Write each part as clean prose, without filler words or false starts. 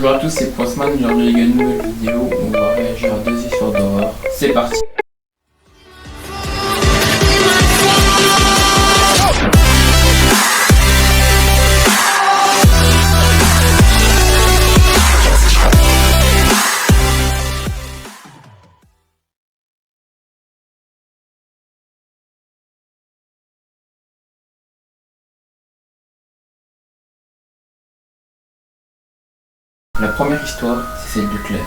Bonjour à tous, c'est Postman. Aujourd'hui, il y a une nouvelle vidéo où on va réagir à 2 histoires d'horreur. C'est parti. La première histoire, c'est celle de Claire.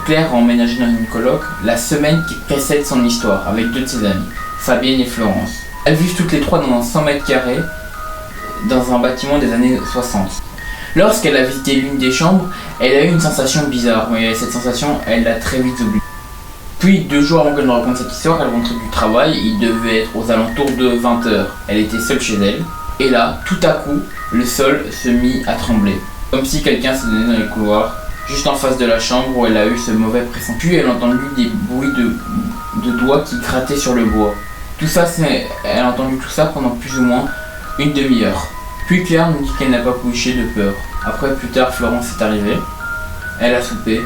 Claire a emménagé dans une coloc la semaine qui précède son histoire avec 2 de ses amies, Fabienne et Florence. Elles vivent toutes les 3 dans un 100 mètres carrés dans un bâtiment des années 60. Lorsqu'elle a visité l'une des chambres, elle a eu une sensation bizarre, mais cette sensation, elle l'a très vite oubliée. Puis 2 jours avant qu'elle nous raconte cette histoire, elle rentrait du travail, il devait être aux alentours de 20h. Elle était seule chez elle, et là, tout à coup, le sol se mit à trembler. Comme si quelqu'un se donnait dans les couloirs, juste en face de la chambre où elle a eu ce mauvais pressentiment. Puis elle a entendu des bruits de doigts qui grattaient sur le bois. Elle a entendu tout ça pendant plus ou moins une demi-heure. Puis Claire nous dit qu'elle n'a pas couché de peur. Après, plus tard, Florence est arrivée. Elle a soupé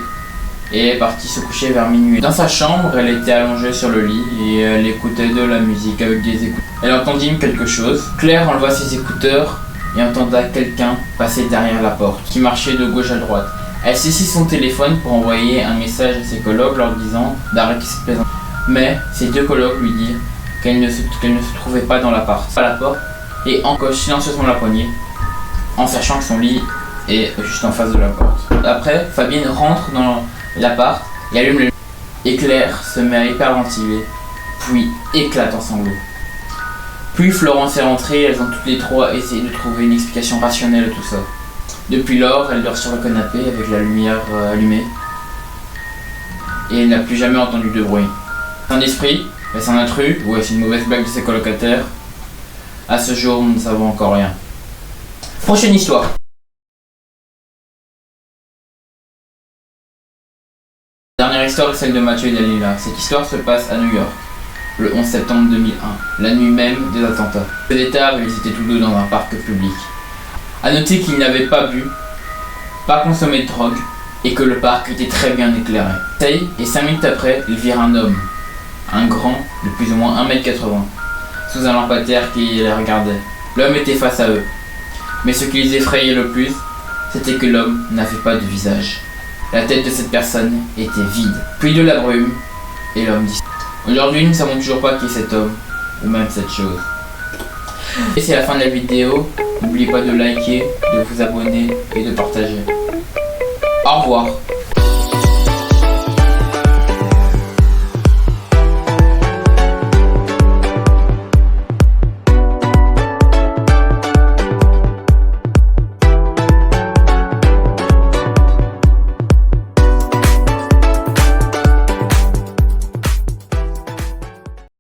et est partie se coucher vers minuit. Dans sa chambre, elle était allongée sur le lit et elle écoutait de la musique avec des écouteurs. Elle entendit quelque chose. Claire enleva ses écouteurs et entendait quelqu'un passer derrière la porte, qui marchait de gauche à droite. Elle saisit son téléphone pour envoyer un message à ses colocs leur disant d'arrêter cette plaisanterie. Mais ses 2 colocs lui dirent qu'elle ne se trouvait pas dans l'appart, à la porte, et encoche silencieusement la poignée, en sachant que son lit est juste en face de la porte. Après, Fabienne rentre dans l'appart et allume le lit. Et Claire se met à hyperventiler, puis éclate en sanglots. Puis Florence est rentrée, elles ont toutes les 3 essayé de trouver une explication rationnelle à tout ça. Depuis lors, elle dort sur le canapé avec la lumière allumée. Et elle n'a plus jamais entendu de bruit. C'est un esprit? Est-ce un intrus? Ou est-ce une mauvaise blague de ses colocataires? À ce jour, nous ne savons encore rien. Prochaine histoire. La dernière histoire est celle de Mathieu et Dalila. Cette histoire se passe à New York, le 11 septembre 2001, la nuit même des attentats. C'était tard et ils étaient tous 2 dans un parc public. A noter qu'ils n'avaient pas bu, pas consommé de drogue et que le parc était très bien éclairé. Et 5 minutes après, ils virent un homme, un grand de plus ou moins 1m80, sous un lampadaire qui les regardait. L'homme était face à eux. Mais ce qui les effrayait le plus, c'était que l'homme n'avait pas de visage. La tête de cette personne était vide. Puis de la brume, et l'homme disparut. Aujourd'hui, nous ne savons toujours pas qui est cet homme, ou même cette chose. Et c'est la fin de la vidéo. N'oubliez pas de liker, de vous abonner et de partager. Au revoir.